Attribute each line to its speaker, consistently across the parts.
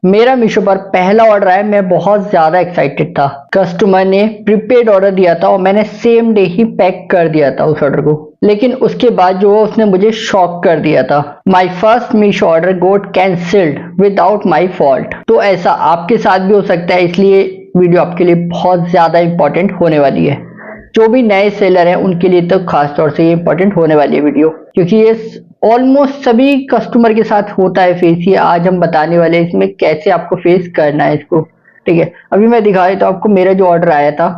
Speaker 1: मेरा मीशो पर पहला ऑर्डर आया, मैं बहुत ज्यादा एक्साइटेड था। कस्टमर ने प्रीपेड ऑर्डर दिया था और मैंने सेम डे ही पैक कर दिया था उस ऑर्डर को। लेकिन उसके बाद जो उसने मुझे शॉक कर दिया था। My first Meesho order got cancelled without my fault. तो ऐसा आपके साथ भी हो सकता है, इसलिए वीडियो आपके लिए बहुत ज्यादा इंपॉर्टेंट होने वाली है। जो भी नए सेलर हैं उनके लिए तो खास तौर से ये इंपॉर्टेंट होने वाली है वीडियो, क्योंकि ये ऑलमोस्ट सभी कस्टमर के साथ होता है फेस। ये आज हम बताने वाले हैं इसमें कैसे आपको फेस करना है इसको। ठीक है, अभी मैं दिखा देता हूँ आपको मेरा जो ऑर्डर आया था।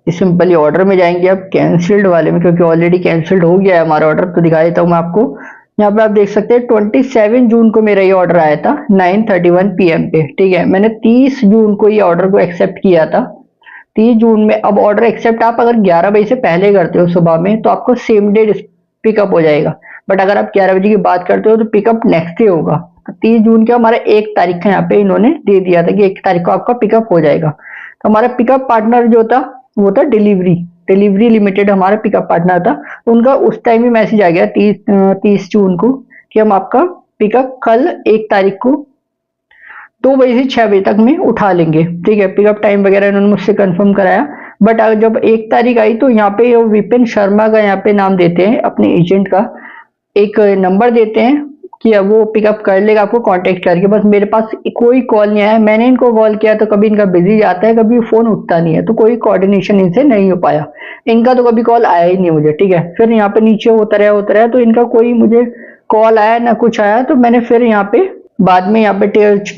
Speaker 1: सिंपली ऑर्डर में जाएंगे आप कैंसिल्ड वाले में, क्योंकि ऑलरेडी कैंसिल्ड हो गया है हमारा ऑर्डर। तो दिखा देता हूँ मैं आपको। यहाँ पे आप देख सकते हैं 27 जून को मेरा ये ऑर्डर आया था 9:31 PM पे। ठीक है, मैंने 30 जून को ये ऑर्डर को एक्सेप्ट किया था। 30 जून में अब ऑर्डर एक्सेप्ट आप अगर 11 बजे से पहले करते हो सुबह में तो आपको सेम डे पिकअप हो जाएगा। बट अगर आप 11 बजे की बात करते हो तो पिकअप नेक्स्ट डे होगा। तो 30 जून का हमारा 1 तारीख का यहाँ पे इन्होंने दे दिया था कि 1 तारीख को आपका पिकअप हो जाएगा। तो हमारा पिकअप पार्टनर जो था वो था डिलीवरी लिमिटेड, हमारा पिकअप पार्टनर था। तो उनका उस टाइम ही मैसेज आ गया 30 जून को कि हम आपका पिकअप कल 1 तारीख को 2 बजे से 6 बजे तक में उठा लेंगे। ठीक है, पिकअप टाइम वगैरह इन्होंने मुझसे कंफर्म कराया। बट जब 1 तारीख आई तो यहाँ पे विपिन शर्मा का यहाँ पे नाम देते हैं, अपने एजेंट का एक नंबर देते हैं कि अब वो पिकअप कर लेगा आपको कांटेक्ट करके। बस मेरे पास कोई कॉल नहीं आया। मैंने इनको कॉल किया तो कभी इनका बिजी जाता है, कभी फोन उठता नहीं है, तो कोई कोऑर्डिनेशन इनसे नहीं हो पाया। इनका तो कभी कॉल आया ही नहीं मुझे। ठीक है, फिर यहाँ पे नीचे होता रहा तो इनका कोई मुझे कॉल आया ना कुछ आया। तो मैंने फिर यहाँ पे बाद में यहाँ पे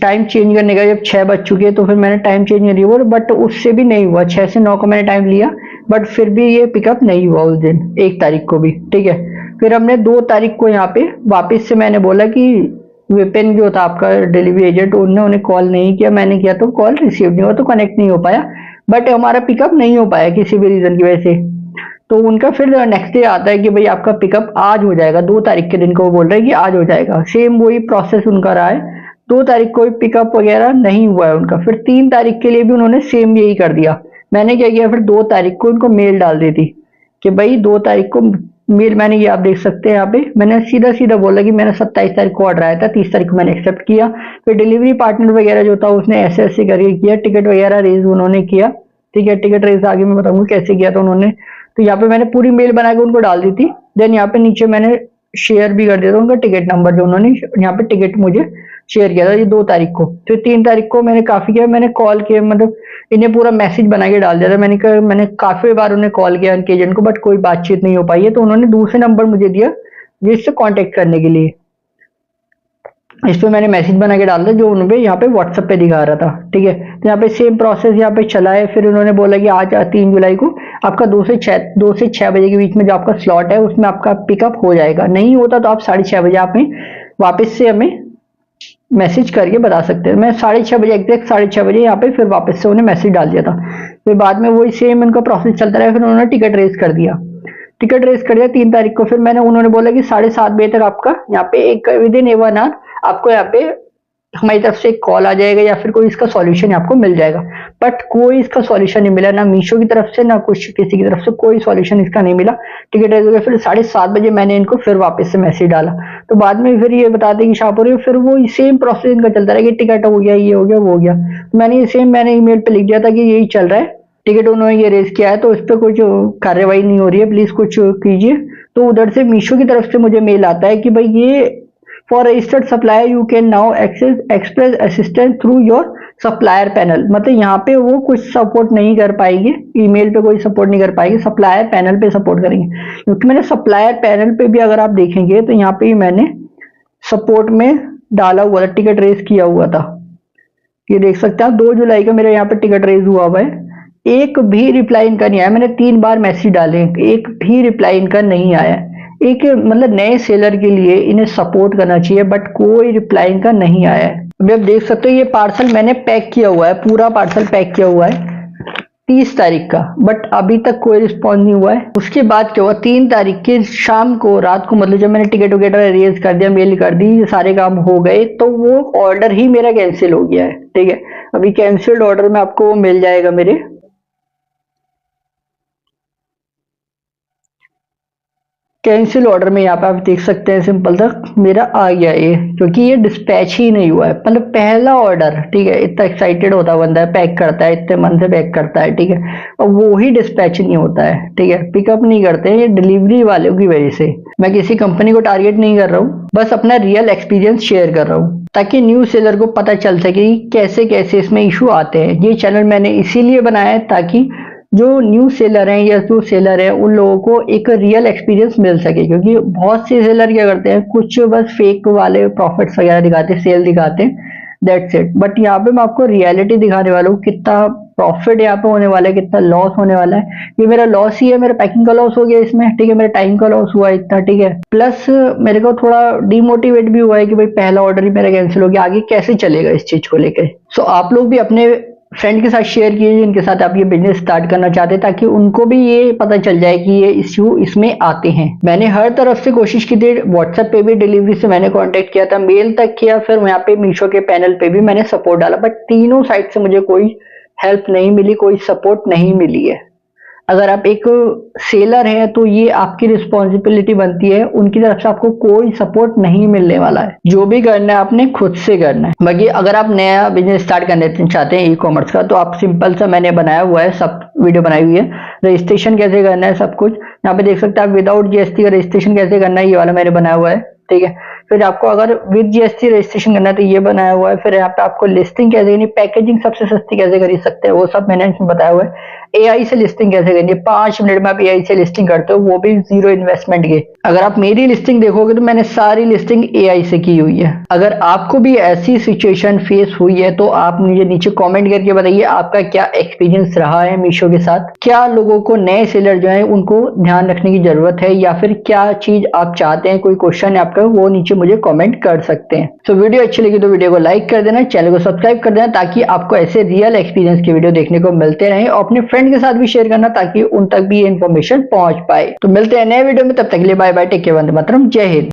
Speaker 1: टाइम चेंज करने का, जब 6 बज चुके तो फिर मैंने टाइम चेंज कर दिया। बट उससे भी नहीं हुआ, 6 से 9 का मैंने टाइम लिया, बट फिर भी ये पिकअप नहीं हुआ उस दिन 1 तारीख को भी। ठीक है, फिर हमने 2 तारीख को यहाँ पे वापस से मैंने बोला कि विपिन जो था आपका डिलीवरी एजेंट, उन्होंने कॉल नहीं किया, मैंने किया तो कॉल रिसीव नहीं हुआ, तो कनेक्ट नहीं हो पाया। बट हमारा पिकअप नहीं हो पाया किसी भी रीजन की वजह से। तो उनका फिर नेक्स्ट डे आता है कि भाई आपका पिकअप आज हो जाएगा। 2 तारीख के दिन को वो बोल रहे हैं कि आज हो जाएगा। सेम वही प्रोसेस उनका रहा है। 2 तारीख को पिकअप वगैरह नहीं हुआ है उनका। फिर 3 तारीख के लिए भी उन्होंने सेम यही कर दिया। मैंने क्या किया, फिर 2 तारीख को उनको मेल डाल दी थी कि भाई 2 तारीख को मेल, मैंने ये आप देख सकते हैं यहाँ पे मैंने सीधा सीधा बोला कि मैंने 27 तारीख को ऑर्डर आया था, 30 तारीख को मैंने एक्सेप्ट किया। फिर डिलीवरी पार्टनर वगैरह जो था उसने ऐसे ऐसे करके किया, टिकट वगैरह रेज उन्होंने किया। ठीक है, टिकट रेज आगे मैं बताऊंगा कैसे किया था उन्होंने। तो यहाँ पे मैंने पूरी मेल बना के उनको डाल दी थी। देन यहाँ पे नीचे मैंने शेयर भी कर दिया था उनका टिकट नंबर, जो उन्होंने यहाँ पे टिकट मुझे शेयर किया था ये 2 तारीख को। फिर 3 तारीख को मैंने काफी किया, मैंने कॉल किया, मतलब इन्हें पूरा मैसेज बना के डाल दिया था। मैंने काफी बार उन्हें कॉल किया उनके एजेंट को, बट कोई बातचीत नहीं हो पाई है। तो उन्होंने दूसरे नंबर मुझे दिया जिससे कांटेक्ट करने के लिए। इस पे मैंने मैसेज बना के डाल दिया जो उन पे यहाँ पे व्हाट्सएप पे दिखा रहा था। ठीक है, तो यहाँ पे सेम प्रोसेस यहाँ पे चला है। फिर उन्होंने बोला कि आज 3 जुलाई को आपका 2 से 6 बजे के बीच में जो आपका स्लॉट है उसमें आपका पिकअप हो जाएगा। नहीं होता तो आप 6:30 बजे आप वापस से हमें मैसेज करके बता सकते हैं। मैं 6:30 बजे, एग्जैक्ट 6:30 बजे यहाँ पे फिर वापस से उन्हें मैसेज डाल दिया था। फिर बाद में वही सेम इनका प्रोसेस चलता रहा। फिर उन्होंने टिकट रेस कर दिया। 3 तारीख को। फिर मैंने उन्होंने बोला कि 7:30 बजे तक आपका यहाँ पे एक विद इन 1 आवर आपको यहाँ पे हमारी तरफ से एक कॉल आ जाएगा या फिर कोई इसका सॉल्यूशन आपको मिल जाएगा। बट कोई इसका सॉल्यूशन नहीं मिला, ना मीशो की तरफ से ना कुछ किसी की तरफ से कोई सॉल्यूशन इसका नहीं मिला। टिकट रेस हो गया। फिर 7:30 बजे मैंने इनको फिर वापस से मैसेज डाला। तो बाद में फिर ये बताते कि शाहपुर, फिर वो सेम प्रोसेस इनका चलता रहा कि टिकट हो गया, ये हो गया, वो हो गया। मैंने ईमेल पे लिख दिया था कि यही चल रहा है, टिकट उन्होंने ये रेस किया है तो इस पर कुछ कार्रवाई नहीं हो रही है, प्लीज कुछ कीजिए। तो उधर से मीशो की तरफ से मुझे मेल आता है कि भाई ये for registered supplier you can now access express assistance through your supplier panel. मतलब यहाँ पे वो कुछ सपोर्ट नहीं कर पाएंगे, ईमेल पे कोई सपोर्ट नहीं कर पाएंगे, सप्लायर पैनल पे सपोर्ट करेंगे। क्योंकि मैंने सप्लायर पैनल पे भी अगर आप देखेंगे तो यहाँ पे मैंने सपोर्ट में डाला हुआ था, टिकट रेस किया हुआ था। ये देख सकते हैं आप 2 जुलाई का मेरा यहाँ पे टिकट रेज हुआ हुआ है। एक भी रिप्लाई इनका नहीं आया। मैंने 3 बार मैसेज डाले, एक भी रिप्लाई इनका नहीं आया। एक मतलब नए सेलर के लिए इन्हें सपोर्ट करना चाहिए, बट कोई रिप्लाई इनका नहीं आया है। अभी आप देख सकते हो ये पार्सल मैंने पैक किया हुआ है, पूरा पार्सल पैक किया हुआ है 30 तारीख का, बट अभी तक कोई रिस्पॉन्स नहीं हुआ है। उसके बाद क्या हुआ, 3 तारीख की शाम को, रात को, मतलब जब मैंने टिकट वगैरह रेज कर दिया, मेल कर दी, ये सारे काम हो गए, तो वो ऑर्डर ही मेरा कैंसिल हो गया है। ठीक है, अभी कैंसिल्ड ऑर्डर में आपको मिल जाएगा मेरे। कैंसिल ऑर्डर में यहाँ पे आप देख सकते हैं सिंपल सा मेरा आ गया ये, क्योंकि ये डिस्पैच ही नहीं हुआ है। मतलब पहला ऑर्डर, ठीक है, इतना एक्साइटेड होता बंदा है, पैक करता है, इतने मन से पैक करता है, ठीक है, और वो ही डिस्पैच नहीं होता है, ठीक है, पिकअप नहीं करते हैं। ये डिलीवरी वालों की वजह से। मैं किसी कंपनी को टारगेट नहीं कर रहा हूँ, बस अपना रियल एक्सपीरियंस शेयर कर रहा हूँ ताकि न्यू सेलर को पता चल सके कि कैसे कैसे इसमें इशू आते हैं। ये चैनल मैंने इसीलिए बनाया है ताकि जो न्यू सेलर हैं या जो सेलर है उन लोगों को एक रियल एक्सपीरियंस मिल सके, क्योंकि बहुत से सेलर क्या करते हैं, कुछ बस फेक वाले प्रॉफिट्स वगैरह दिखाते हैं, सेल दिखाते हैं, दैट्स इट। बट यहाँ पे मैं आपको रियलिटी दिखाने वाला हूँ, कितना प्रॉफिट यहाँ पे होने वाला है, कितना लॉस होने वाला है। ये मेरा लॉस ही है, मेरा पैकिंग का लॉस हो गया इसमें, ठीक है, मेरा टाइम का लॉस हुआ इतना, ठीक है, प्लस मेरे को थोड़ा डिमोटिवेट भी हुआ है कि भाई पहला ऑर्डर ही मेरा कैंसिल हो गया, आगे कैसे चलेगा इस चीज को लेकर। सो आप लोग भी अपने फ्रेंड के साथ शेयर कीजिए जिनके साथ आप ये बिजनेस स्टार्ट करना चाहते हैं, ताकि उनको भी ये पता चल जाए कि ये इश्यू इसमें आते हैं। मैंने हर तरफ से कोशिश की थी, व्हाट्सएप पे भी डिलीवरी से मैंने कांटेक्ट किया था, मेल तक किया, फिर यहाँ पे मीशो के पैनल पे भी मैंने सपोर्ट डाला, बट तीनों साइड से मुझे कोई हेल्प नहीं मिली, कोई सपोर्ट नहीं मिली है। अगर आप एक सेलर हैं तो ये आपकी रिस्पॉन्सिबिलिटी बनती है, उनकी तरफ से आपको कोई सपोर्ट नहीं मिलने वाला है। जो भी करना है आपने खुद से करना है। बाकी अगर आप नया बिजनेस स्टार्ट करना चाहते हैं ई कॉमर्स का, तो आप सिंपल सा मैंने बनाया हुआ है, सब वीडियो बनाई हुई है, रजिस्ट्रेशन कैसे करना है सब कुछ यहाँ पे देख सकते हैं आप। विदाउट जीएसटी का रजिस्ट्रेशन कैसे करना है ये वाला मैंने बनाया हुआ है, ठीक है। फिर आपको अगर विद जीएसटी रजिस्ट्रेशन करना है तो ये बनाया हुआ है। फिर यहाँ पे आपको लिस्टिंग कैसे करनी, पैकेजिंग सबसे सस्ती कैसे खरीद सकते हैं वो सब मैंने इसमें बताया हुआ है। एआई से लिस्टिंग कैसे करनी है, 5 मिनट में आप एआई से लिस्टिंग करते हो, वो भी 0 इन्वेस्टमेंट के। अगर आप मेरी लिस्टिंग देखोगे तो मैंने सारी लिस्टिंग एआई से की हुई है। अगर आपको भी ऐसी सिचुएशन फेस हुई है तो आप मुझे नीचे कमेंट करके बताइए आपका क्या एक्सपीरियंस रहा है मीशो के साथ। क्या लोगों को, नए सेलर जो है उनको ध्यान रखने की जरूरत है, या फिर क्या चीज आप चाहते हैं, कोई क्वेश्चन है आपका, वो नीचे मुझे कमेंट कर सकते हैं। तो वीडियो अच्छी लगी तो वीडियो को लाइक कर देना, चैनल को सब्सक्राइब कर देना, ताकि आपको ऐसे रियल एक्सपीरियंस की वीडियो देखने को मिलते रहें, और अपने फ्रेंड के साथ भी शेयर करना ताकि उन तक भी ये इन्फॉर्मेशन पहुंच पाए। तो मिलते हैं नए वीडियो में, तब तक के लिए bye bye, take care, Vande Mataram, जय हिंद।